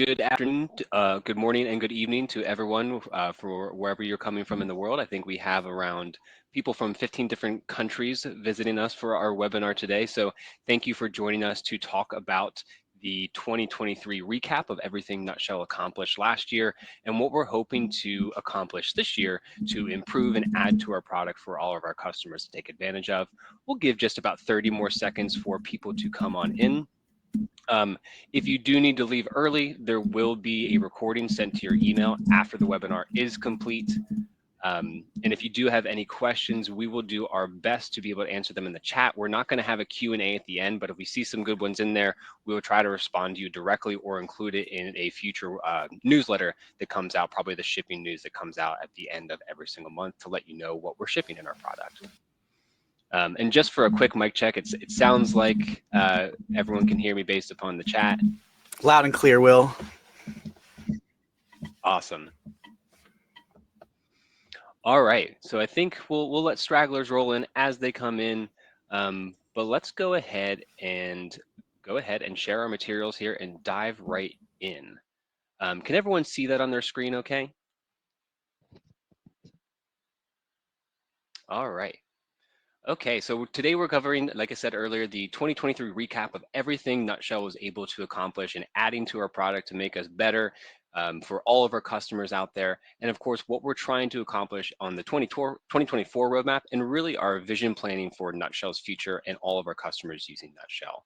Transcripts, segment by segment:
Good afternoon, good morning, and good evening to everyone for wherever you're coming from in the world. I think we have around people from 15 different countries visiting us for our webinar today. So thank you for joining us to talk about the 2023 recap of everything Nutshell accomplished last year and what we're hoping to accomplish this year to improve and add to our product for all of our customers to take advantage of. We'll give just about 30 more seconds for people to come on in. If you do need to leave early, there will be a recording sent to your email after the webinar is complete. And if you do have any questions, we will do our best to be able to answer them in the chat. We're not going to have a Q&A at the end, but if we see some good ones in there, we will try to respond to you directly or include it in a future newsletter that comes out, probably the shipping news that comes out at the end of every single month to let you know what we're shipping in our product. And just for a quick mic check, it sounds like everyone can hear me based upon the chat. Loud and clear, Will. Awesome. All right, so I think we'll let stragglers roll in as they come in, but let's go ahead and share our materials here and dive right in. Can everyone see that on their screen okay? All right. Okay, so today we're covering, like I said earlier, the 2023 recap of everything Nutshell was able to accomplish and adding to our product to make us better for all of our customers out there. And of course, what we're trying to accomplish on the 2024 roadmap and really our vision planning for Nutshell's future and all of our customers using Nutshell.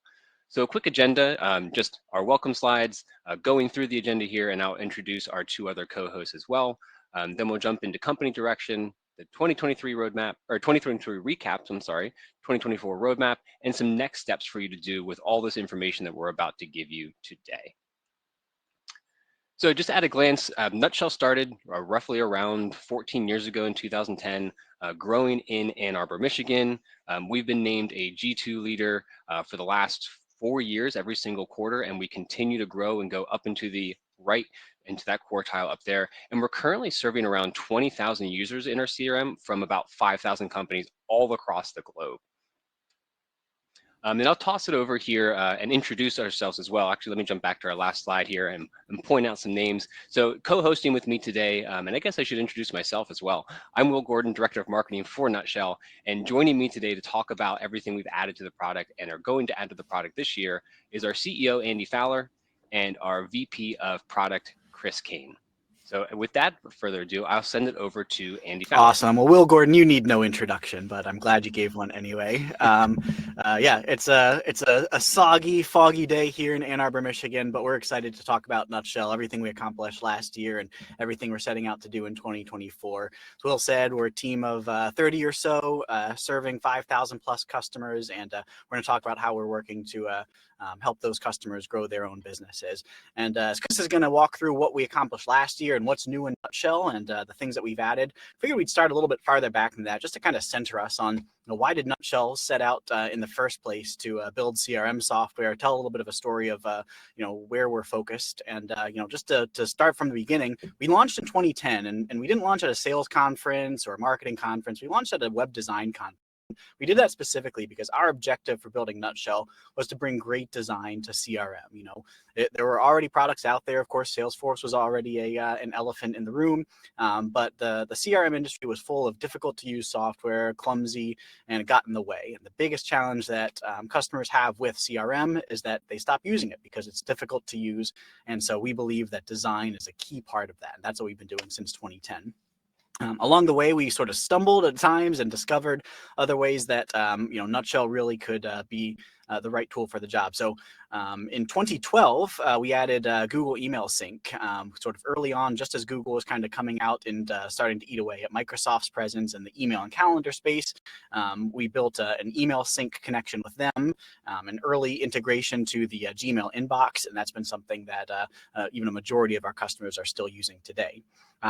So a quick agenda, just our welcome slides, going through the agenda here, and I'll introduce our two other co-hosts as well. Then we'll jump into company direction, the 2023 roadmap, or 2023 recaps, I'm sorry, 2024 roadmap, and some next steps for you to do with all this information that we're about to give you today. So just at a glance, Nutshell started roughly around 14 years ago in 2010, growing in Ann Arbor, Michigan. We've been named a G2 leader for the last 4 years, every single quarter, and we continue to grow and go up into the right into that quartile up there. And we're currently serving around 20,000 users in our CRM from about 5,000 companies all across the globe. And I'll toss it over here and introduce ourselves as well. Actually, let me jump back to our last slide here and point out some names. So co-hosting with me today, and I guess I should introduce myself as well. I'm Will Gordon, Director of Marketing for Nutshell, and joining me today to talk about everything we've added to the product and are going to add to the product this year is our CEO, Andy Fowler, and our VP of Product, Chris Kane. So with that, without further ado, I'll send it over to Andy Fowler. Awesome. Well, Will Gordon, you need no introduction, but I'm glad you gave one anyway. Yeah, it's a soggy, foggy day here in Ann Arbor, Michigan, but we're excited to talk about Nutshell, everything we accomplished last year and everything we're setting out to do in 2024. As Will said, we're a team of 30 or so, serving 5,000 plus customers, and we're going to talk about how we're working to help those customers grow their own businesses. And Chris is going to walk through what we accomplished last year and what's new in Nutshell and the things that we've added. Figured we'd start a little bit farther back than that, just to kind of center us on why did Nutshell set out in the first place to build CRM software, tell a little bit of a story of where we're focused, and just to start from the beginning. We launched in 2010, and we didn't launch at a sales conference or a marketing conference. We launched at a web design conference. We did that specifically because our objective for building Nutshell was to bring great design to CRM. There were already products out there. Of course, Salesforce was already an elephant in the room, but the CRM industry was full of difficult to use software, clumsy, and it got in the way. And the biggest challenge that customers have with CRM is that they stop using it because it's difficult to use. And so we believe that design is a key part of that. And that's what we've been doing since 2010. Along the way, we sort of stumbled at times and discovered other ways that Nutshell really could be the right tool for the job. So in 2012, we added Google Email Sync sort of early on, just as Google was kind of coming out and starting to eat away at Microsoft's presence in the email and calendar space. We built an email sync connection with them, an early integration to the Gmail inbox, and that's been something that even a majority of our customers are still using today.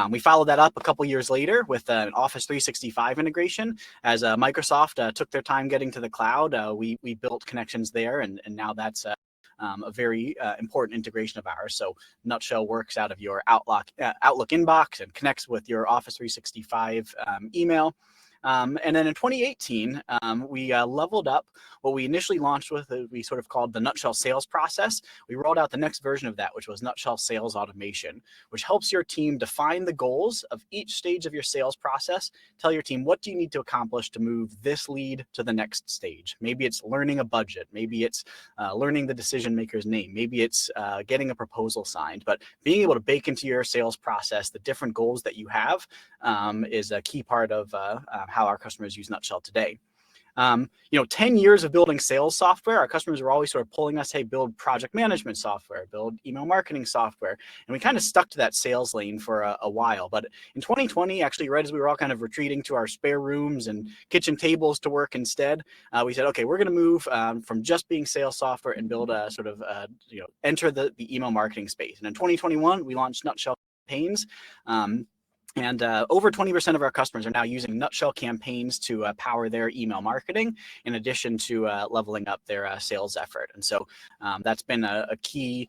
We followed that up a couple years later with an Office 365 integration. As Microsoft took their time getting to the cloud, we built connections there, and now that's a very important integration of ours. So Nutshell works out of your Outlook inbox and connects with your Office 365 email. And then in 2018, we leveled up what we initially launched with, we sort of called the Nutshell sales process. We rolled out the next version of that, which was Nutshell sales automation, which helps your team define the goals of each stage of your sales process. Tell your team, what do you need to accomplish to move this lead to the next stage? Maybe it's learning a budget. Maybe it's learning the decision maker's name. Maybe it's getting a proposal signed. But being able to bake into your sales process the different goals that you have is a key part of how our customers use Nutshell today. 10 years of building sales software, our customers were always sort of pulling us, hey, build project management software, build email marketing software. And we kind of stuck to that sales lane for a while. But in 2020, actually, right as we were all kind of retreating to our spare rooms and kitchen tables to work instead, we said, okay, we're going to move from just being sales software and build a sort of, enter the email marketing space. And in 2021, we launched Nutshell Campaigns. And over 20% of our customers are now using Nutshell campaigns to power their email marketing, in addition to leveling up their sales effort. And so that's been a key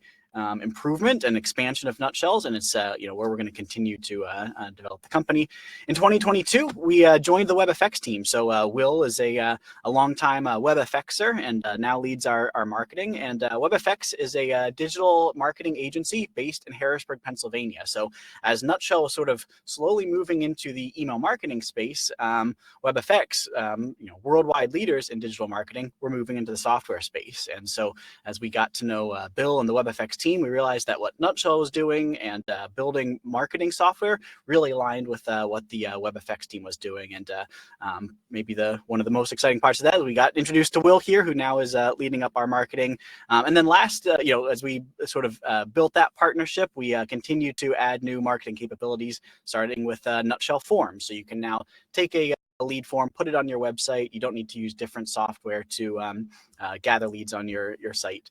improvement and expansion of Nutshells, and it's where we're going to continue to develop the company. In 2022, we joined the WebFX team. So Will is a longtime WebFXer and now leads our marketing. And WebFX is a digital marketing agency based in Harrisburg, Pennsylvania. So as Nutshell was sort of slowly moving into the email marketing space, WebFX, worldwide leaders in digital marketing, were moving into the software space. And so as we got to know Bill and the WebFX team, we realized that what Nutshell was doing and building marketing software really aligned with what the WebFX team was doing. And maybe one of the most exciting parts of that is we got introduced to Will here, who now is leading up our marketing. And then last, as we sort of built that partnership, we continue to add new marketing capabilities, starting with Nutshell Forms. So you can now take a lead form, put it on your website. You don't need to use different software to gather leads on your site.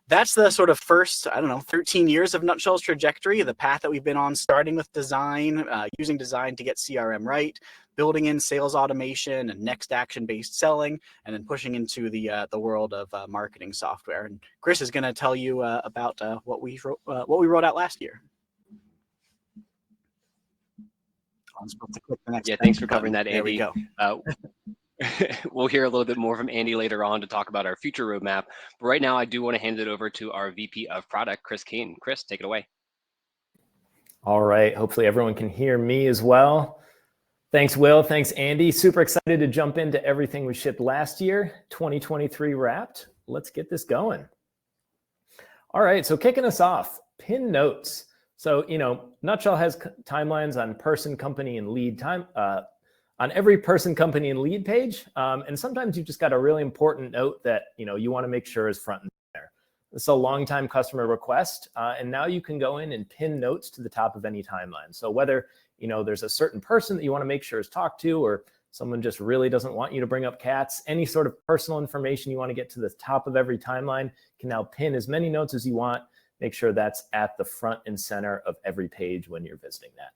That's the sort of first, 13 years of Nutshell's trajectory, the path that we've been on, starting with design, using design to get CRM right, building in sales automation and next action-based selling, and then pushing into the world of marketing software. And Chris is going to tell you about what we wrote out last year. I'm supposed to click the next. Yeah, thanks for covering that, Andy. There we go. We'll hear a little bit more from Andy later on to talk about our future roadmap. But right now, I do want to hand it over to our VP of Product, Chris Keane. Chris, take it away. All right. Hopefully everyone can hear me as well. Thanks, Will. Thanks, Andy. Super excited to jump into everything we shipped last year, 2023 wrapped. Let's get this going. All right. So kicking us off, pin notes. So, Nutshell has timelines on person, company, and lead time. On every person, company, and lead page. And sometimes you've just got a really important note that you want to make sure is front and center. This is a long-time customer request, and now you can go in and pin notes to the top of any timeline. So whether there's a certain person that you want to make sure is talked to, or someone just really doesn't want you to bring up cats, any sort of personal information you want to get to the top of every timeline, you can now pin as many notes as you want. Make sure that's at the front and center of every page when you're visiting that.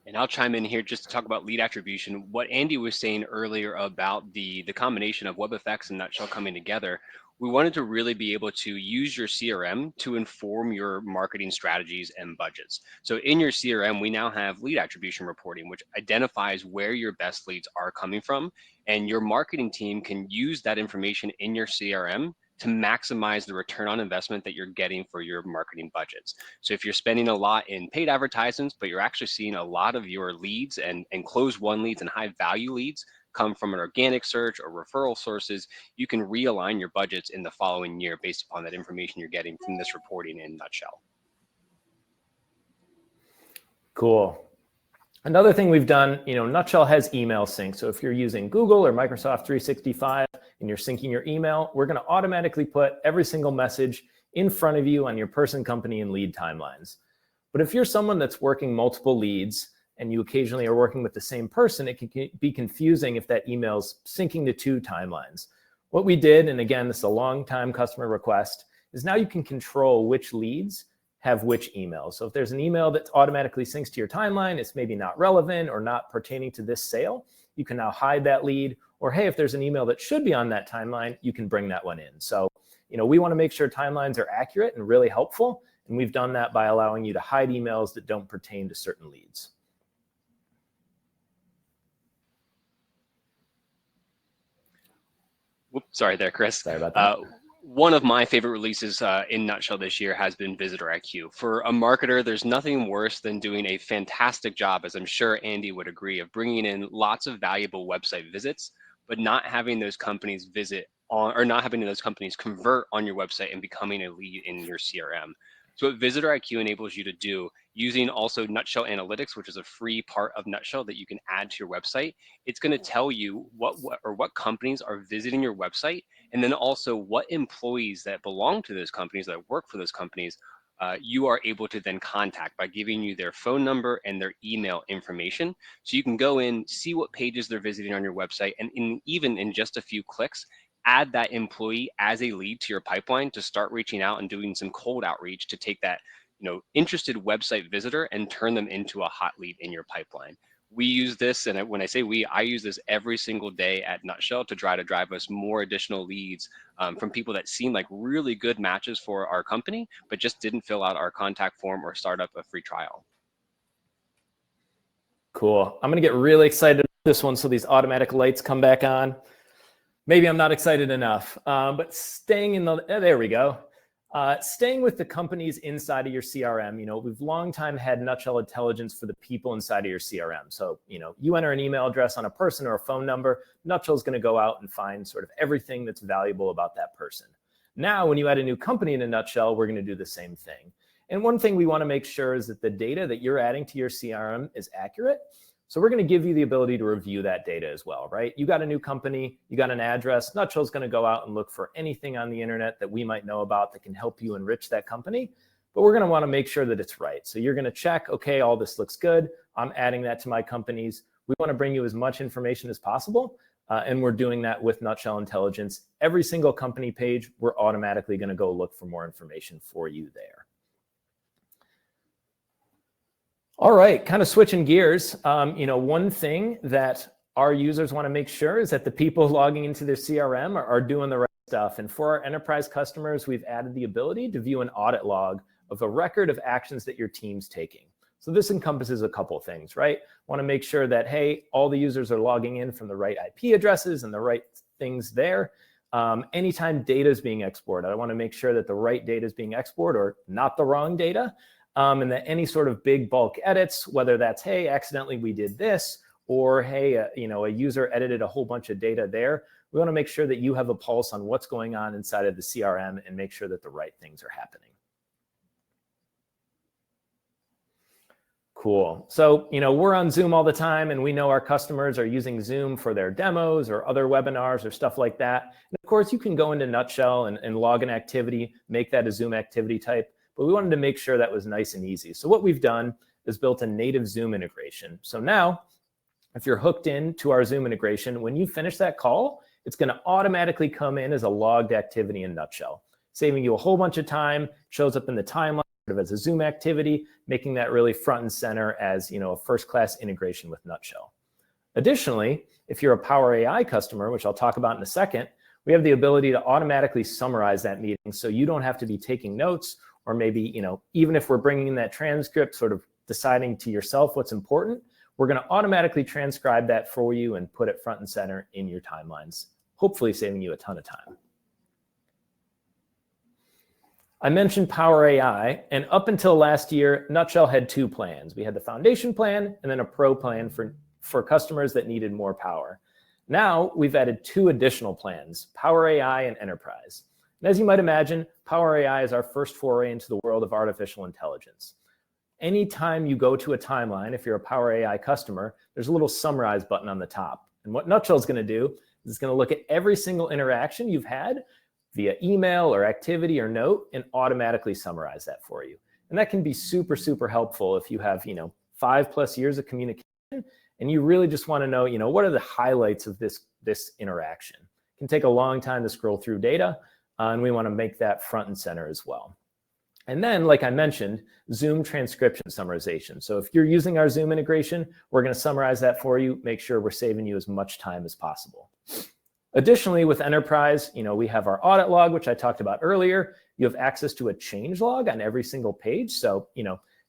And I'll chime in here just to talk about lead attribution. What Andy was saying earlier about the combination of WebFX and Nutshell coming together, we wanted to really be able to use your CRM to inform your marketing strategies and budgets. So in your CRM, we now have lead attribution reporting, which identifies where your best leads are coming from. And your marketing team can use that information in your CRM to maximize the return on investment that you're getting for your marketing budgets. So if you're spending a lot in paid advertisements, but you're actually seeing a lot of your leads and closed won leads and high value leads come from an organic search or referral sources, you can realign your budgets in the following year based upon that information you're getting from this reporting in Nutshell. Cool. Another thing we've done, Nutshell has email sync. So if you're using Google or Microsoft 365 and you're syncing your email, we're going to automatically put every single message in front of you on your person, company, and lead timelines. But if you're someone that's working multiple leads and you occasionally are working with the same person, it can be confusing if that email's syncing to two timelines. What we did, and again, this is a long time customer request, is now you can control which leads have which emails. So if there's an email that automatically syncs to your timeline, it's maybe not relevant or not pertaining to this sale, you can now hide that lead. Or hey, if there's an email that should be on that timeline, you can bring that one in. So, we want to make sure timelines are accurate and really helpful. And we've done that by allowing you to hide emails that don't pertain to certain leads. Whoops, sorry there, Chris. Sorry about that. One of my favorite releases in Nutshell this year has been Visitor IQ. For a marketer, there's nothing worse than doing a fantastic job, as I'm sure Andy would agree, of bringing in lots of valuable website visits, but not having those companies visit on, or not having those companies convert on your website and becoming a lead in your CRM. So what Visitor IQ enables you to do, using also Nutshell Analytics, which is a free part of Nutshell that you can add to your website, it's going to tell you what companies are visiting your website, and then also what employees that belong to those companies, that work for those companies, you are able to then contact by giving you their phone number and their email information. So you can go in, see what pages they're visiting on your website, and even in just a few clicks, add that employee as a lead to your pipeline to start reaching out and doing some cold outreach to take that, interested website visitor and turn them into a hot lead in your pipeline. We use this, and when I say we, I use this every single day at Nutshell to try to drive us more additional leads from people that seem like really good matches for our company, but just didn't fill out our contact form or start up a free trial. Cool. I'm going to get really excited about this one so these automatic lights come back on. Maybe I'm not excited enough, but staying in the, there we go. Staying with the companies inside of your CRM, we've long time had Nutshell intelligence for the people inside of your CRM. So, you enter an email address on a person or a phone number, Nutshell is going to go out and find sort of everything that's valuable about that person. Now, when you add a new company in a Nutshell, we're going to do the same thing. And one thing we want to make sure is that the data that you're adding to your CRM is accurate. So we're going to give you the ability to review that data as well, right? You got a new company, you got an address, Nutshell's going to go out and look for anything on the internet that we might know about that can help you enrich that company. But we're going to want to make sure that it's right. So you're going to check, okay, all this looks good. I'm adding that to my companies. We want to bring you as much information as possible. And we're doing that with Nutshell Intelligence. Every single company page, we're automatically going to go look for more information for you there. All right, kind of switching gears. One thing that our users want to make sure is that the people logging into their CRM are doing the right stuff. And for our enterprise customers, we've added the ability to view an audit log of a record of actions that your team's taking. So this encompasses a couple things, right? Want to make sure that, hey, all the users are logging in from the right IP addresses and the right things there. Anytime data is being exported, I want to make sure that the right data is being exported or not the wrong data. And that any sort of big bulk edits, whether that's, hey, accidentally we did this, or hey, a user edited a whole bunch of data there, we want to make sure that you have a pulse on what's going on inside of the CRM and make sure that the right things are happening. Cool. So, we're on Zoom all the time, and we know our customers are using Zoom for their demos or other webinars or stuff like that. And of course, you can go into Nutshell and log an activity, make that a Zoom activity type. But we wanted to make sure that was nice and easy. So what we've done is built a native Zoom integration. So now, if you're hooked in to our Zoom integration, when you finish that call, it's going to automatically come in as a logged activity in Nutshell, saving you a whole bunch of time, shows up in the timeline sort of as a Zoom activity, making that really front and center as a first-class integration with Nutshell. Additionally, if you're a Power AI customer, which I'll talk about in a second, we have the ability to automatically summarize that meeting so you don't have to be taking notes. Or maybe, even if we're bringing in that transcript, sort of deciding to yourself what's important, we're going to automatically transcribe that for you and put it front and center in your timelines, hopefully saving you a ton of time. I mentioned Power AI, and up until last year, Nutshell had two plans. We had the foundation plan and then a pro plan for customers that needed more power. Now we've added two additional plans, Power AI and Enterprise. And as you might imagine, Power AI is our first foray into the world of artificial intelligence. Anytime you go to a timeline, if you're a Power AI customer, there's a little summarize button on the top. And what Nutshell is going to do is it's going to look at every single interaction you've had via email or activity or note and automatically summarize that for you. And that can be super, super helpful if you have, 5+ years of communication and you really just want to know, what are the highlights of this interaction. It can take a long time to scroll through data. And we want to make that front and center as well. And then, like I mentioned, Zoom transcription summarization. So if you're using our Zoom integration, we're going to summarize that for you, make sure we're saving you as much time as possible. Additionally, with Enterprise, we have our audit log, which I talked about earlier. You have access to a change log on every single page. So,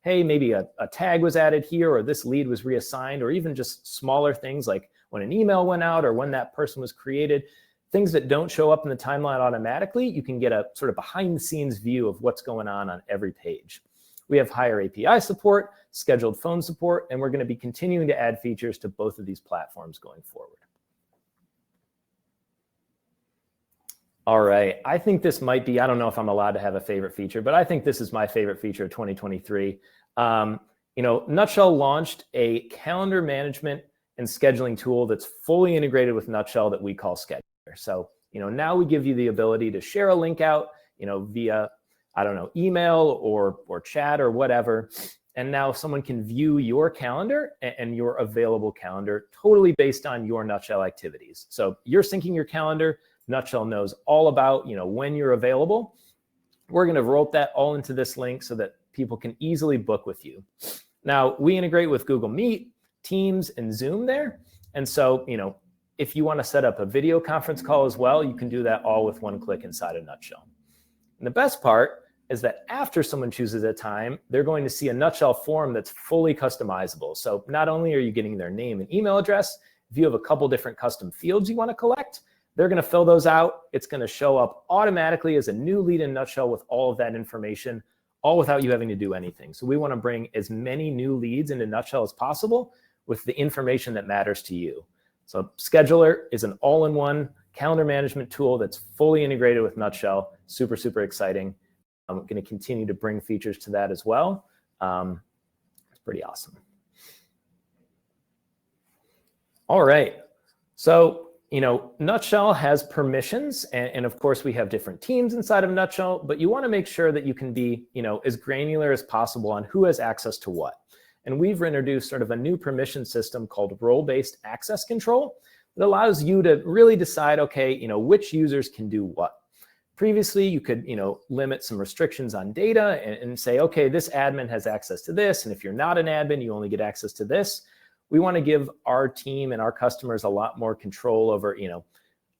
hey, maybe a tag was added here, or this lead was reassigned, or even just smaller things like when an email went out or when that person was created, things that don't show up in the timeline automatically, you can get a sort of behind the scenes view of what's going on every page. We have higher API support, scheduled phone support, and we're going to be continuing to add features to both of these platforms going forward. All right, I think this might be, I don't know if I'm allowed to have a favorite feature, but I think this is my favorite feature of 2023. Nutshell launched a calendar management and scheduling tool that's fully integrated with Nutshell that we call Scheduler. So, now we give you the ability to share a link out, via, I don't know, email or chat or whatever. And now someone can view your calendar and your available calendar totally based on your Nutshell activities. So you're syncing your calendar. Nutshell knows all about, when you're available. We're going to rope that all into this link so that people can easily book with you. Now, we integrate with Google Meet, Teams, and Zoom there. And so, if you want to set up a video conference call as well, you can do that all with one click inside of Nutshell. And the best part is that after someone chooses a time, they're going to see a Nutshell form that's fully customizable. So not only are you getting their name and email address, if you have a couple different custom fields you want to collect, they're going to fill those out. It's going to show up automatically as a new lead in Nutshell with all of that information, all without you having to do anything. So we want to bring as many new leads into Nutshell as possible with the information that matters to you. So Scheduler is an all-in-one calendar management tool that's fully integrated with Nutshell. Super, super exciting. I'm going to continue to bring features to that as well. It's pretty awesome. All right. So, Nutshell has permissions, and of course we have different teams inside of Nutshell, but you want to make sure that you can be, as granular as possible on who has access to what. And we've introduced sort of a new permission system called role-based access control that allows you to really decide, okay, which users can do what. Previously, you could, limit some restrictions on data and say, okay, this admin has access to this, and if you're not an admin, you only get access to this. We want to give our team and our customers a lot more control over,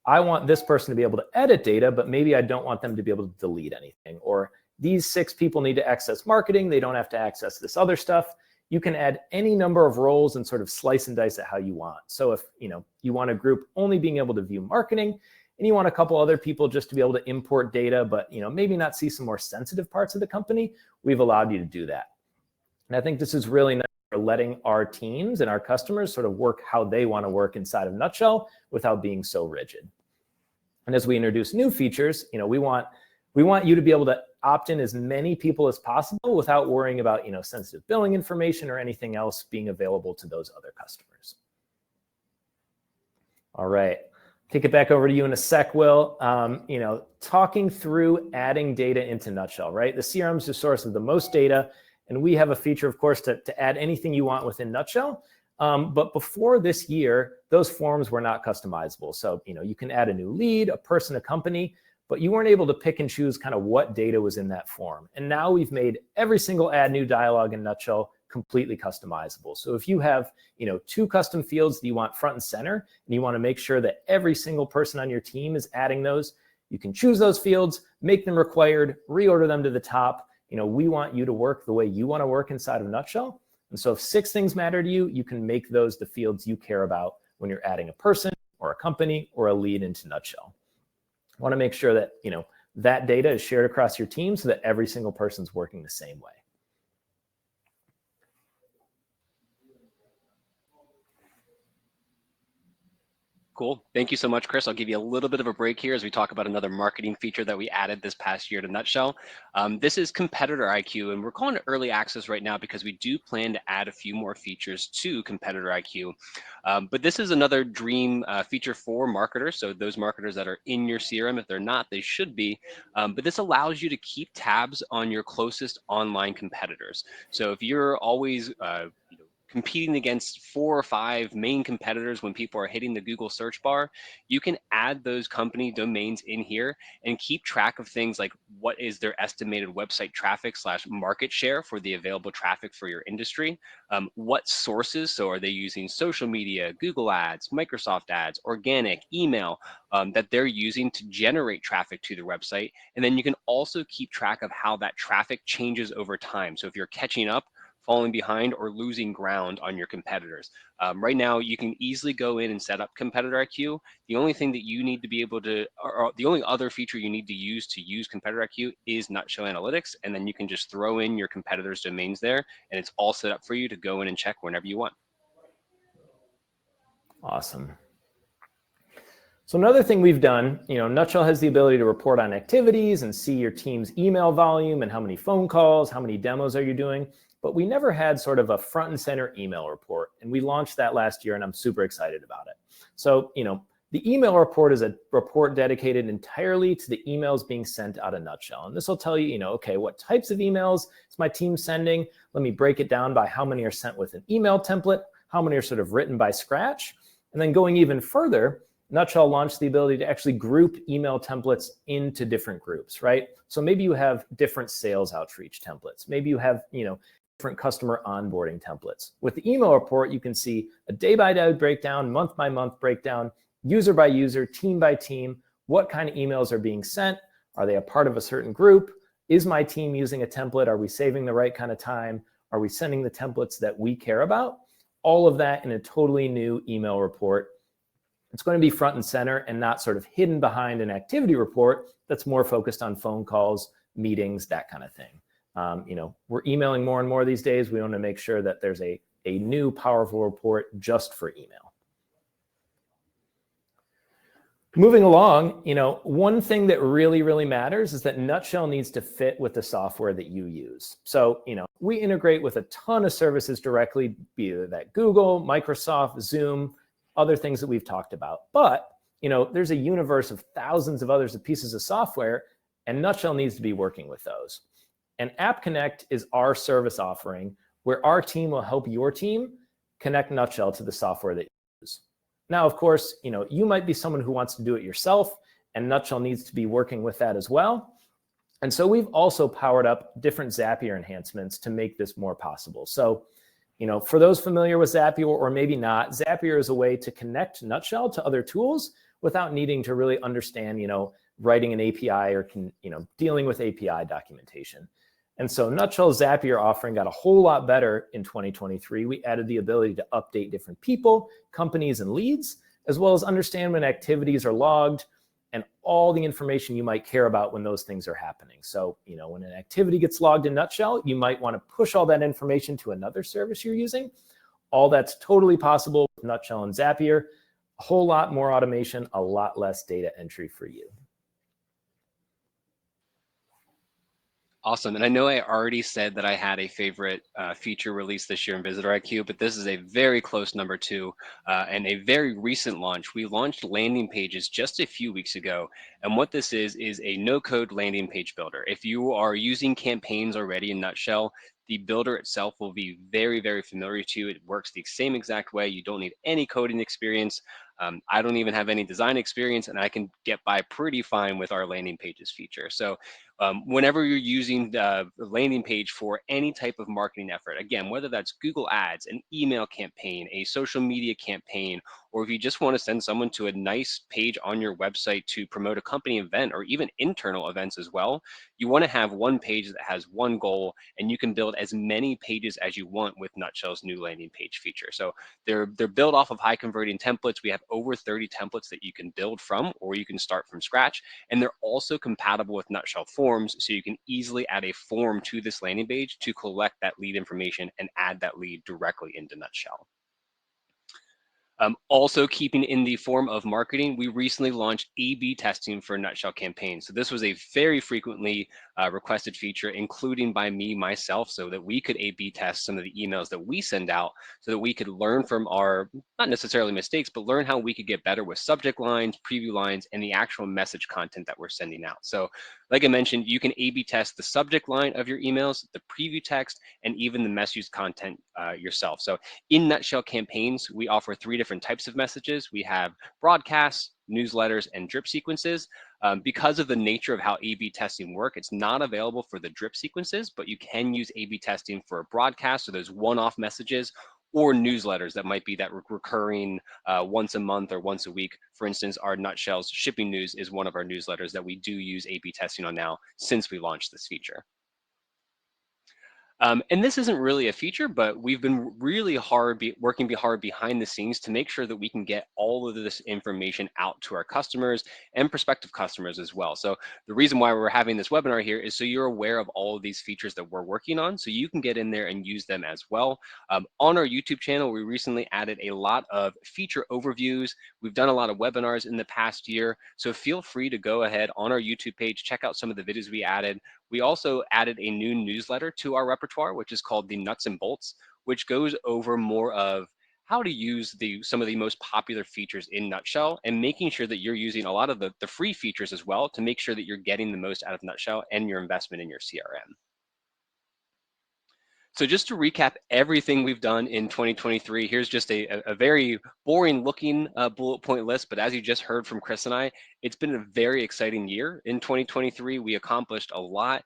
I want this person to be able to edit data, but maybe I don't want them to be able to delete anything. Or these 6 people need to access marketing. They don't have to access this other stuff. You can add any number of roles and sort of slice and dice it how you want. So if, you want a group only being able to view marketing, and you want a couple other people just to be able to import data, but, maybe not see some more sensitive parts of the company, we've allowed you to do that. And I think this is really nice for letting our teams and our customers sort of work how they want to work inside of Nutshell without being so rigid. And as we introduce new features, we want you to be able to opt in as many people as possible without worrying about, sensitive billing information or anything else being available to those other customers. All right. Kick it back over to you in a sec, Will. Talking through adding data into Nutshell, right? The CRM is the source of the most data, and we have a feature, of course, to add anything you want within Nutshell. But before this year, those forms were not customizable. So, you can add a new lead, a person, a company, but you weren't able to pick and choose kind of what data was in that form. And now we've made every single add new dialogue in Nutshell completely customizable. So if you have, 2 custom fields that you want front and center, and you want to make sure that every single person on your team is adding those, you can choose those fields, make them required, reorder them to the top. We want you to work the way you want to work inside of Nutshell. And so if 6 things matter to you, you can make those the fields you care about when you're adding a person or a company or a lead into Nutshell. I want to make sure that, that data is shared across your team so that every single person's working the same way. Cool. Thank you so much, Chris. I'll give you a little bit of a break here as we talk about another marketing feature that we added this past year to Nutshell. This is Competitor IQ, and we're calling it early access right now because we do plan to add a few more features to Competitor IQ. But this is another dream feature for marketers. So those marketers that are in your CRM, if they're not, they should be. But this allows you to keep tabs on your closest online competitors. So if you're always competing against 4 or 5 main competitors when people are hitting the Google search bar, you can add those company domains in here and keep track of things like what is their estimated website traffic / market share for the available traffic for your industry. What sources, so are they using social media, Google ads, Microsoft ads, organic, email, that they're using to generate traffic to their website. And then you can also keep track of how that traffic changes over time. So if you're catching up, falling behind, or losing ground on your competitors. Right now, you can easily go in and set up Competitor IQ. The only thing that you need to be able to, or the only other feature you need to use Competitor IQ is Nutshell Analytics, and then you can just throw in your competitors' domains there, and it's all set up for you to go in and check whenever you want. Awesome. So another thing we've done, Nutshell has the ability to report on activities and see your team's email volume and how many phone calls, how many demos are you doing. But we never had sort of a front and center email report. And we launched that last year, and I'm super excited about it. So, the email report is a report dedicated entirely to the emails being sent out of Nutshell. And this will tell you, okay, what types of emails is my team sending? Let me break it down by how many are sent with an email template, how many are sort of written by scratch. And then going even further, Nutshell launched the ability to actually group email templates into different groups, right? So maybe you have different sales outreach templates. Maybe you have, different customer onboarding templates. With the email report, you can see a day-by-day breakdown, month-by-month breakdown, user by user, team by team, what kind of emails are being sent. Are they a part of a certain group? Is my team using a template? Are we saving the right kind of time? Are we sending the templates that we care about? All of that in a totally new email report. It's going to be front and center and not sort of hidden behind an activity report that's more focused on phone calls, meetings, that kind of thing. We're emailing more and more these days. We want to make sure that there's a new powerful report just for email. Moving along, one thing that really, really matters is that Nutshell needs to fit with the software that you use. So, we integrate with a ton of services directly, be that Google, Microsoft, Zoom, other things that we've talked about. But, there's a universe of thousands of other pieces of software, and Nutshell needs to be working with those. And App Connect is our service offering where our team will help your team connect Nutshell to the software that you use. Now, of course, you might be someone who wants to do it yourself, and Nutshell needs to be working with that as well. And so we've also powered up different Zapier enhancements to make this more possible. So, for those familiar with Zapier or maybe not, Zapier is a way to connect Nutshell to other tools without needing to really understand, writing an API or dealing with API documentation. And so Nutshell's Zapier offering got a whole lot better in 2023. We added the ability to update different people, companies, and leads, as well as understand when activities are logged and all the information you might care about when those things are happening. So, when an activity gets logged in Nutshell, you might want to push all that information to another service you're using. All that's totally possible with Nutshell and Zapier. A whole lot more automation, a lot less data entry for you. Awesome. And I know I already said that I had a favorite feature released this year in Visitor IQ, but this is a very close number 2 and a very recent launch. We launched landing pages just a few weeks ago. And what this is a no-code landing page builder. If you are using campaigns already in Nutshell, the builder itself will be very, very familiar to you. It works the same exact way. You don't need any coding experience. I don't even have any design experience, and I can get by pretty fine with our landing pages feature. So whenever you're using the landing page for any type of marketing effort, again, whether that's Google Ads, an email campaign, a social media campaign, or if you just want to send someone to a nice page on your website to promote a company event or even internal events as well, you want to have one page that has one goal, and you can build as many pages as you want with Nutshell's new landing page feature. So they're built off of high converting templates. We have over 30 templates that you can build from, or you can start from scratch. And they're also compatible with Nutshell forms, so you can easily add a form to this landing page to collect that lead information and add that lead directly into Nutshell. Also keeping in the form of marketing, we recently launched A/B testing for Nutshell campaigns. So this was a very frequently requested feature, including by me, myself, so that we could A/B test some of the emails that we send out so that we could learn from our, not necessarily mistakes, but learn how we could get better with subject lines, preview lines, and the actual message content that we're sending out. So like I mentioned, you can A/B test the subject line of your emails, the preview text, and even the message content yourself. So in Nutshell campaigns, we offer 3 different types of messages. We have broadcasts, newsletters, and drip sequences. Because of the nature of how A/B testing work, it's not available for the drip sequences, but you can use A/B testing for a broadcast, so those one-off messages, or newsletters that might be that recurring once a month or once a week. For instance, our Nutshells shipping news is one of our newsletters that we do use A/B testing on now since we launched this feature. And this isn't really a feature, but we've been really working hard behind the scenes to make sure that we can get all of this information out to our customers and prospective customers as well. So the reason why we're having this webinar here is so you're aware of all of these features that we're working on, so you can get in there and use them as well. On our YouTube channel, we recently added a lot of feature overviews. We've done a lot of webinars in the past year, so feel free to go ahead on our YouTube page, check out some of the videos we added. We also added a new newsletter to our repertoire, which is called the Nuts and Bolts, which goes over more of how to use some of the most popular features in Nutshell, and making sure that you're using a lot of the free features as well to make sure that you're getting the most out of Nutshell and your investment in your CRM. So just to recap everything we've done in 2023, here's just a very boring looking bullet point list, but as you just heard from Chris and I, it's been a very exciting year in 2023. We accomplished a lot,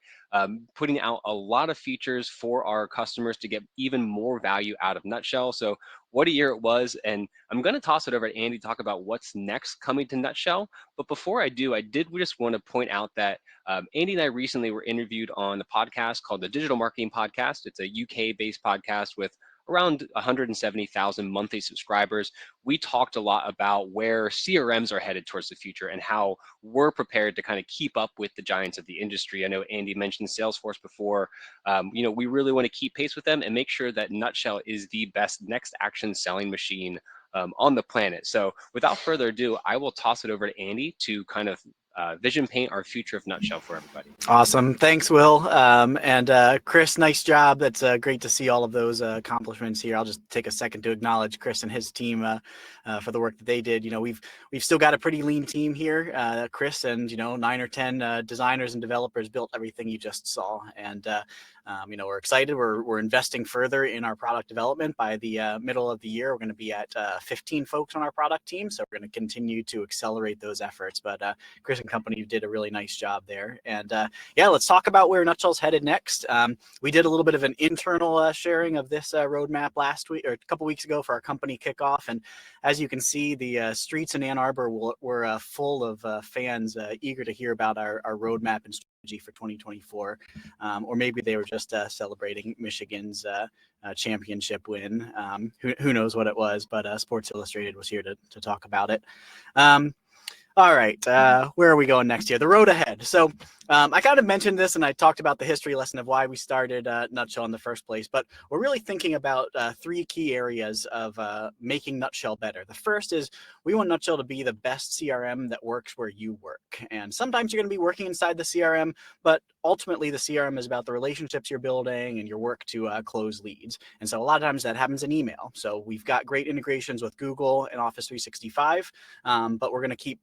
putting out a lot of features for our customers to get even more value out of Nutshell. So what a year it was, and I'm going to toss it over to Andy to talk about what's next coming to Nutshell. But before I do, I did just want to point out that Andy and I recently were interviewed on a podcast called the Digital Marketing Podcast. It's a UK-based podcast with around 170,000 monthly subscribers. We talked a lot about where CRMs are headed towards the future and how we're prepared to kind of keep up with the giants of the industry. I know Andy mentioned Salesforce before. We really want to keep pace with them and make sure that Nutshell is the best next action selling machine on the planet. So without further ado, I will toss it over to Andy to kind of vision paint our future of Nutshell for everybody. Awesome. Thanks, Will. And Chris, nice job. That's great to see all of those accomplishments here. I'll just take a second to acknowledge Chris and his team for the work that they did. We've still got a pretty lean team here. Chris and 9 or 10 designers and developers built everything you just saw. And we're excited. We're investing further in our product development. By the middle of the year, we're going to be at 15 folks on our product team. So we're going to continue to accelerate those efforts. But Chris and company did a really nice job there. And let's talk about where Nutshell's headed next. We did a little bit of an internal sharing of this roadmap last week or a couple weeks ago for our company kickoff. And as you can see, the streets in Ann Arbor were full of fans eager to hear about our roadmap and strategy for 2024, or maybe they were just celebrating Michigan's championship win. Who knows what it was, but Sports Illustrated was here to talk about it. All right, where are we going next here? The road ahead. So I kind of mentioned this and I talked about the history lesson of why we started Nutshell in the first place, but we're really thinking about 3 key areas of making Nutshell better. The first is we want Nutshell to be the best CRM that works where you work. And sometimes you're going to be working inside the CRM, but ultimately the CRM is about the relationships you're building and your work to close leads. And so a lot of times that happens in email. So we've got great integrations with Google and Office 365, but we're going to keep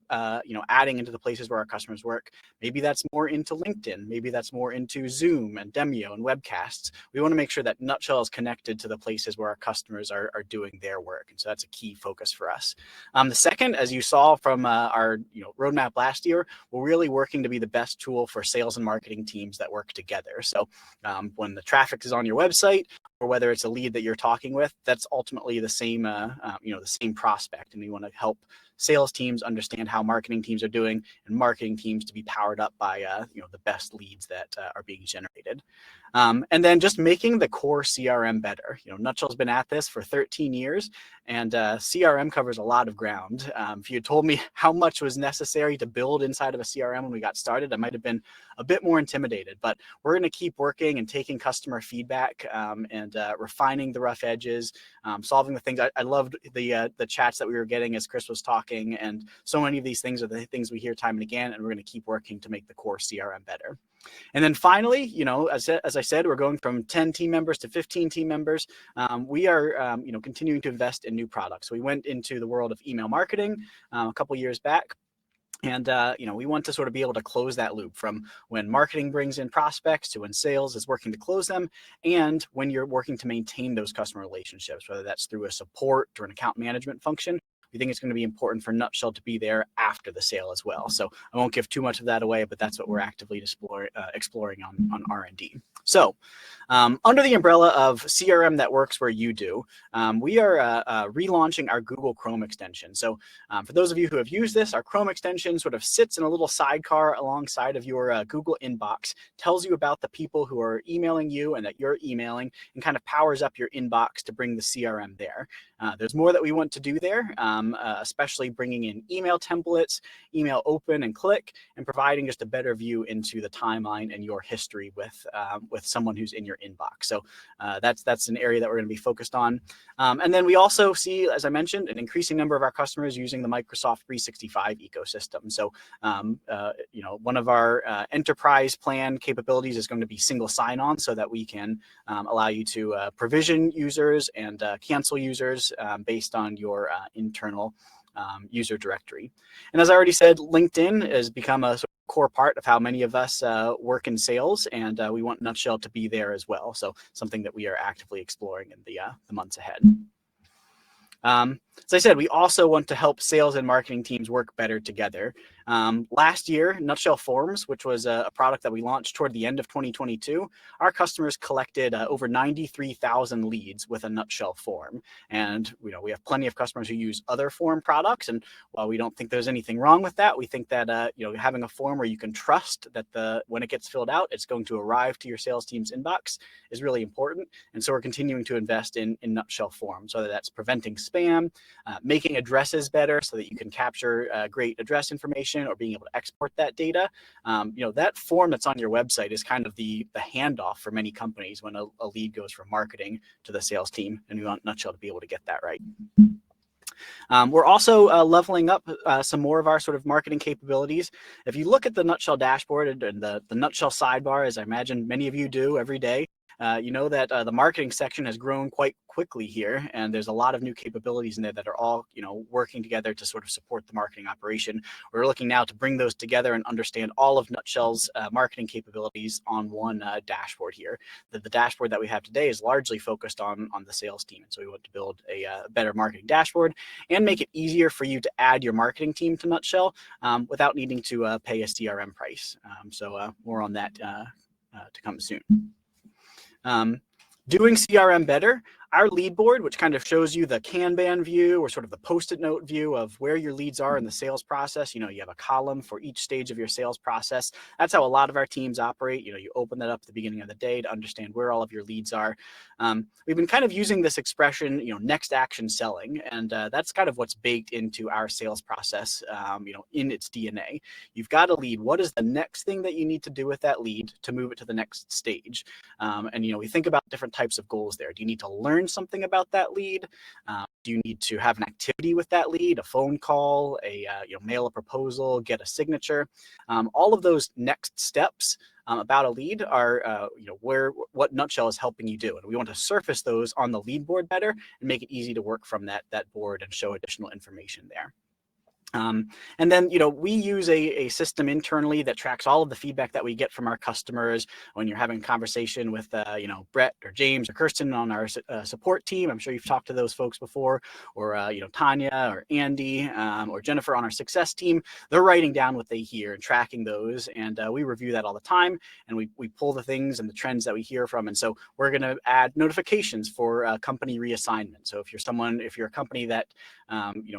adding into the places where our customers work. Maybe that's more into LinkedIn. Maybe that's more into Zoom and Demio and webcasts. We want to make sure that Nutshell is connected to the places where our customers are doing their work. And so that's a key focus for us. The second, as you saw from our roadmap last year, we're really working to be the best tool for sales and marketing teams that work together. So when the traffic is on your website, or whether it's a lead that you're talking with, that's ultimately the same, the same prospect. And we want to help sales teams understand how marketing teams are doing, and marketing teams to be powered up by the best leads that are being generated. And then just making the core CRM better. Nutshell's been at this for 13 years, and CRM covers a lot of ground. If you had told me how much was necessary to build inside of a CRM when we got started, I might have been a bit more intimidated. But we're going to keep working and taking customer feedback and refining the rough edges, solving the things. I loved the chats that we were getting as Chris was talking, and so many of these things are the things we hear time and again, and we're going to keep working to make the core CRM better. And then finally, as I said, we're going from 10 team members to 15 team members. We are, continuing to invest in new products. We went into the world of email marketing a couple years back. And we want to sort of be able to close that loop from when marketing brings in prospects to when sales is working to close them, and when you're working to maintain those customer relationships, whether that's through a support or an account management function. We think it's going to be important for Nutshell to be there after the sale as well. So I won't give too much of that away, but that's what we're actively exploring on R&D. So under the umbrella of CRM that works where you do, we are relaunching our Google Chrome extension. So for those of you who have used this, our Chrome extension sort of sits in a little sidecar alongside of your Google inbox, tells you about the people who are emailing you and that you're emailing, and kind of powers up your inbox to bring the CRM there. There's more that we want to do there, especially bringing in email templates, email open and click, and providing just a better view into the timeline and your history with someone who's in your inbox. So that's an area that we're going to be focused on. And then we also see, as I mentioned, an increasing number of our customers using the Microsoft 365 ecosystem. So one of our enterprise plan capabilities is going to be single sign-on, so that we can allow you to provision users and cancel users based on your internal user directory. And as I already said, LinkedIn has become a sort of core part of how many of us work in sales, and we want Nutshell to be there as well. So something that we are actively exploring in the months ahead. As I said, we also want to help sales and marketing teams work better together. Last year, Nutshell Forms, which was a product that we launched toward the end of 2022, our customers collected over 93,000 leads with a Nutshell form. And we have plenty of customers who use other form products. And while we don't think there's anything wrong with that, we think that having a form where you can trust that when it gets filled out, it's going to arrive to your sales team's inbox is really important. And so we're continuing to invest in Nutshell Forms, whether that's preventing spam, making addresses better so that you can capture great address information, or being able to export that data. That form that's on your website is kind of the handoff for many companies when a lead goes from marketing to the sales team, and we want Nutshell to be able to get that right. We're also leveling up some more of our sort of marketing capabilities. If you look at the Nutshell dashboard and the Nutshell sidebar, as I imagine many of you do every day, you know that the marketing section has grown quite quickly here, and there's a lot of new capabilities in there that are all working together to sort of support the marketing operation. We're looking now to bring those together and understand all of Nutshell's marketing capabilities on one dashboard here. The dashboard that we have today is largely focused on the sales team, and so we want to build a better marketing dashboard and make it easier for you to add your marketing team to Nutshell without needing to pay a CRM price. So more on that to come soon. Doing CRM better, our lead board, which kind of shows you the Kanban view or sort of the Post-it note view of where your leads are in the sales process. You have a column for each stage of your sales process. That's how a lot of our teams operate. You open that up at the beginning of the day to understand where all of your leads are. We've been kind of using this expression, next action selling, and that's kind of what's baked into our sales process, in its DNA. You've got a lead. What is the next thing that you need to do with that lead to move it to the next stage? And we think about different types of goals there. Do you need to learn something about that lead? Do you need to have an activity with that lead, a phone call, mail a proposal, get a signature? All of those next steps about a lead are what Nutshell is helping you do, and we want to surface those on the lead board better and make it easy to work from that board and show additional information there. And then, we use a system internally that tracks all of the feedback that we get from our customers when you're having a conversation with, Brett or James or Kirsten on our support team. I'm sure you've talked to those folks before, or, Tanya or Andy or Jennifer on our success team. They're writing down what they hear and tracking those. And we review that all the time. And we pull the things and the trends that we hear from. And so we're going to add notifications for company reassignment. So if you're a company that,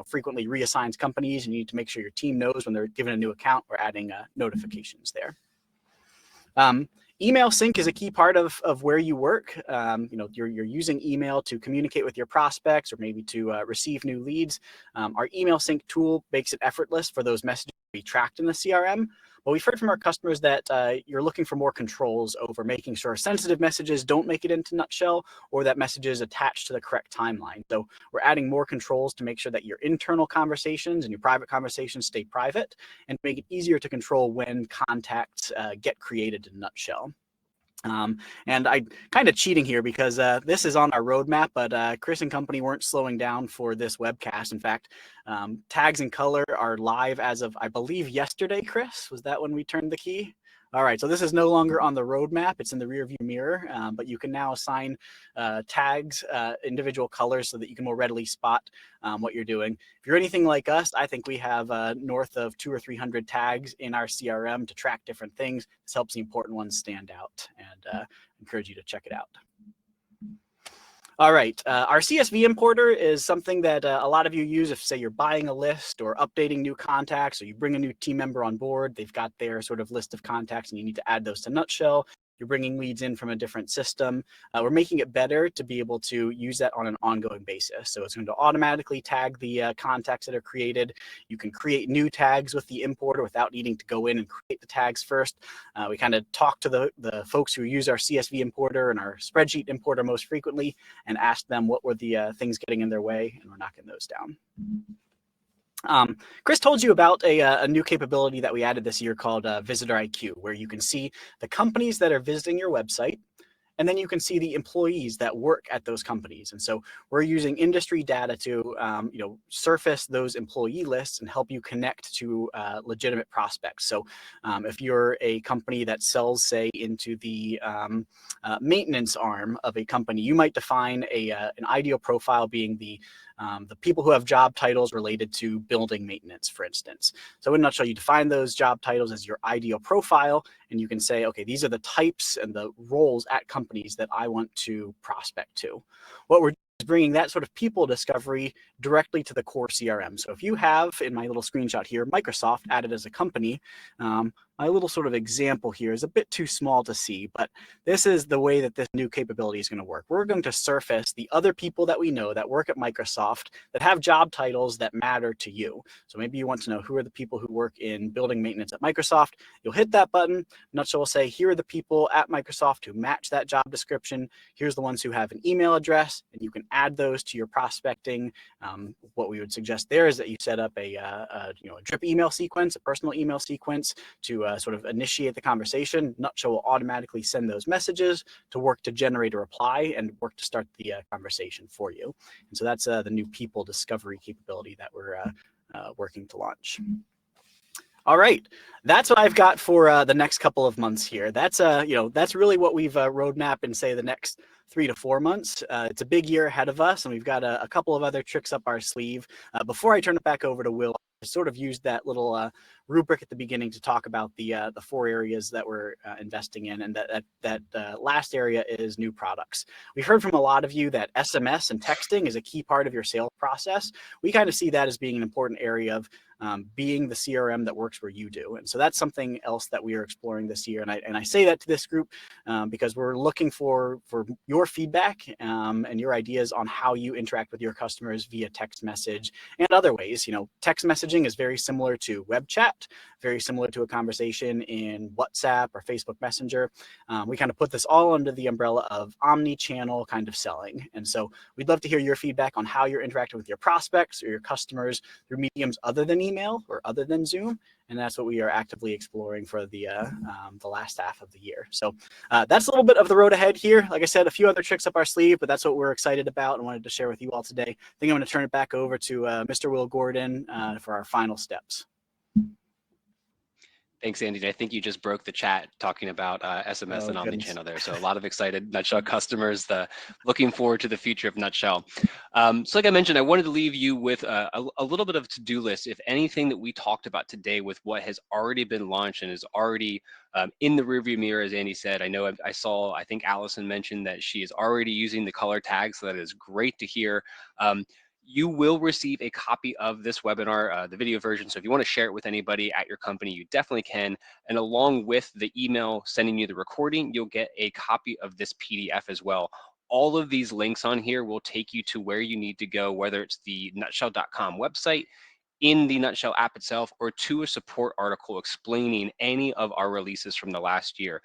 frequently reassigns companies, and you need to make sure your team knows when they're given a new account, we're adding notifications there. Email sync is a key part of where you work. You're using email to communicate with your prospects or maybe to receive new leads. Our email sync tool makes it effortless for those messages to be tracked in the CRM. But we've heard from our customers that you're looking for more controls over making sure sensitive messages don't make it into Nutshell, or that messages attached to the correct timeline. So we're adding more controls to make sure that your internal conversations and your private conversations stay private, and make it easier to control when contacts get created in Nutshell. And I kind of cheating here because this is on our roadmap, but Chris and company weren't slowing down for this webcast. In fact, tags in color are live as of, I believe, yesterday. Chris, was that when we turned the key? All right, so this is no longer on the roadmap. It's in the rearview mirror, but you can now assign tags, individual colors, so that you can more readily spot what you're doing. If you're anything like us, I think we have north of 200 or 300 tags in our CRM to track different things. This helps the important ones stand out, and encourage you to check it out. All right, our CSV importer is something that a lot of you use if, say, you're buying a list or updating new contacts, or you bring a new team member on board. They've got their sort of list of contacts and you need to add those to Nutshell. You're bringing leads in from a different system. We're making it better to be able to use that on an ongoing basis. So it's going to automatically tag the contacts that are created. You can create new tags with the importer without needing to go in and create the tags first. We kind of talk to the folks who use our CSV importer and our spreadsheet importer most frequently and ask them what were the things getting in their way, and we're knocking those down. Chris told you about a new capability that we added this year called Visitor IQ, where you can see the companies that are visiting your website, and then you can see the employees that work at those companies. And so we're using industry data to surface those employee lists and help you connect to legitimate prospects. So if you're a company that sells, say, into the maintenance arm of a company, you might define an ideal profile being the people who have job titles related to building maintenance, for instance. So in a nutshell, you define those job titles as your ideal profile, and you can say, okay, these are the types and the roles at companies that I want to prospect to. What we're is bringing that sort of people discovery directly to the core CRM. So if you have, in my little screenshot here, Microsoft added as a company, my little sort of example here is a bit too small to see, but this is the way that this new capability is going to work. We're going to surface the other people that we know that work at Microsoft that have job titles that matter to you. So maybe you want to know who are the people who work in building maintenance at Microsoft. You'll hit that button. Nutshell will say, here are the people at Microsoft who match that job description. Here's the ones who have an email address, and you can add those to your prospecting. What we would suggest there is that you set up a drip email sequence, a personal email sequence to sort of initiate the conversation. Nutshell will automatically send those messages to work to generate a reply and work to start the conversation for you. And so that's the new people discovery capability that we're working to launch. All right, that's what I've got for the next couple of months here. That's that's really what we've roadmapped in, say, the next 3 to 4 months. It's a big year ahead of us, and we've got a couple of other tricks up our sleeve. Before I turn it back over to Will, I sort of used that little rubric at the beginning to talk about the 4 areas that we're investing in, and that last area is new products. We've heard from a lot of you that SMS and texting is a key part of your sales process. We kind of see that as being an important area of being the CRM that works where you do. And so that's something else that we are exploring this year. And I say that to this group because we're looking for your feedback and your ideas on how you interact with your customers via text message and other ways. Text messaging is very similar to web chat, very similar to a conversation in WhatsApp or Facebook Messenger. We kind of put this all under the umbrella of omni-channel kind of selling. And so we'd love to hear your feedback on how you're interacting with your prospects or your customers through mediums other than email or other than Zoom, and that's what we are actively exploring for the last half of the year. So that's a little bit of the road ahead here. Like I said, a few other tricks up our sleeve, but that's what we're excited about and wanted to share with you all today. I think I'm going to turn it back over to Mr. Will Gordon for our final steps. Thanks, Andy. I think you just broke the chat talking about SMS and omnichannel there. So a lot of excited Nutshell customers looking forward to the future of Nutshell. So like I mentioned, I wanted to leave you with a little bit of a to-do list. If anything that we talked about today with what has already been launched and is already in the rearview mirror, as Andy said, I think Allison mentioned that she is already using the color tag. So that is great to hear. You will receive a copy of this webinar, the video version. So if you want to share it with anybody at your company, you definitely can. And along with the email sending you the recording, you'll get a copy of this PDF as well. All of these links on here will take you to where you need to go, whether it's the nutshell.com website, in the Nutshell app itself, or to a support article explaining any of our releases from the last year.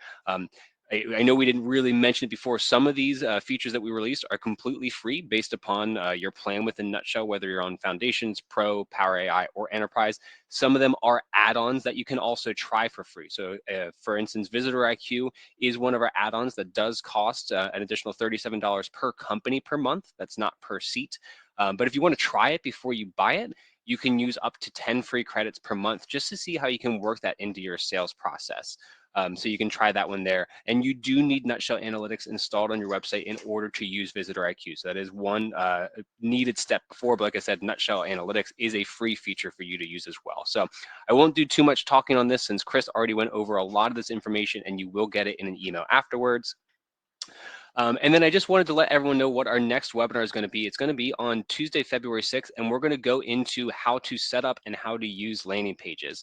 I know we didn't really mention it before. Some of these features that we released are completely free based upon your plan within Nutshell, whether you're on Foundations, Pro, Power AI, or Enterprise. Some of them are add-ons that you can also try for free. So for instance, Visitor IQ is one of our add-ons that does cost an additional $37 per company per month. That's not per seat. But if you want to try it before you buy it, you can use up to 10 free credits per month just to see how you can work that into your sales process. So you can try that one there. And you do need Nutshell Analytics installed on your website in order to use Visitor IQ. So that is one needed step before, but like I said, Nutshell Analytics is a free feature for you to use as well. So I won't do too much talking on this since Chris already went over a lot of this information, and you will get it in an email afterwards. And then I just wanted to let everyone know what our next webinar is going to be. It's going to be on Tuesday, February 6th, and we're going to go into how to set up and how to use landing pages.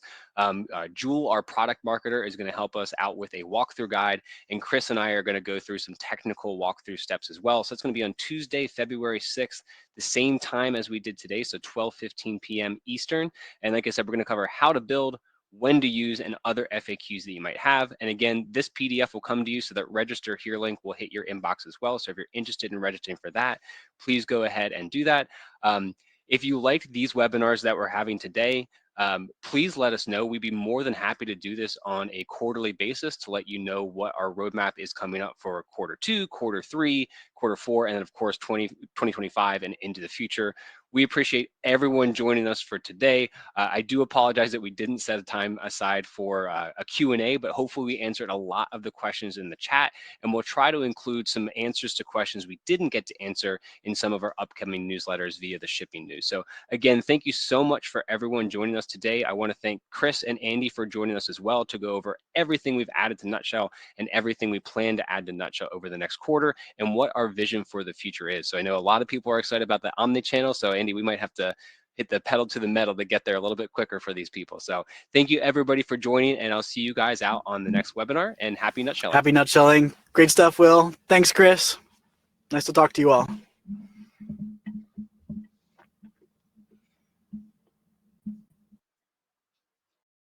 Jewel, our product marketer, is going to help us out with a walkthrough guide, and Chris and I are going to go through some technical walkthrough steps as well. So it's going to be on Tuesday, February 6th, the same time as we did today, so 12:15 p.m. Eastern. And like I said, we're going to cover how to build, when to use, and other FAQs that you might have. And again, this PDF will come to you, so that register here link will hit your inbox as well. So if you're interested in registering for that, please go ahead and do that. If you liked these webinars that we're having today, please let us know. We'd be more than happy to do this on a quarterly basis to let you know what our roadmap is coming up for Q2, Q3, Q4, and then of course 2025 and into the future. We appreciate everyone joining us for today. I do apologize that we didn't set a time aside for a Q&A, but hopefully we answered a lot of the questions in the chat, and we'll try to include some answers to questions we didn't get to answer in some of our upcoming newsletters via the shipping news. So again, thank you so much for everyone joining us today. I want to thank Chris and Andy for joining us as well to go over everything we've added to Nutshell and everything we plan to add to Nutshell over the next quarter and what our vision for the future is. So I know a lot of people are excited about the omni-channel. So Andy, we might have to hit the pedal to the metal to get there a little bit quicker for these people. So thank you everybody for joining, and I'll see you guys out on the next webinar, and happy nutshell. Happy nutshelling. Great stuff, Will. Thanks, Chris. Nice to talk to you all.